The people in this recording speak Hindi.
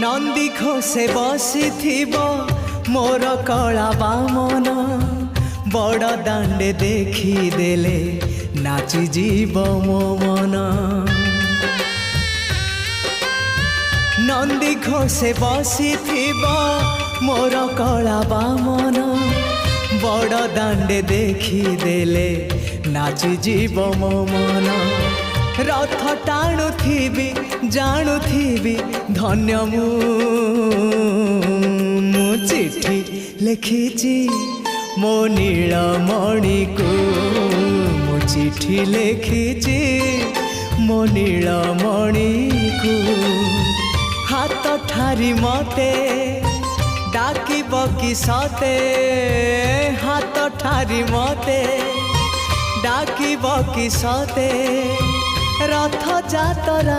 नंदी घोषे बसी मोर कला बामन बड़ दांडे देखी देले नाची जीव मो मन। नंदी घोषे बसी मोर कला बामन बड़ दांडे देखी देले नाची जीव मो मन। रथ टाणुथिबी जाणुथिबी धन्य मु चिठी लिखिची मो नीलमणि को मु चिठी लिखिची मो नीलमणि को। हाथ ठारी मते डाकिब कि सते हाथ ठारी मते डाकिब कि सते रथ जातरा।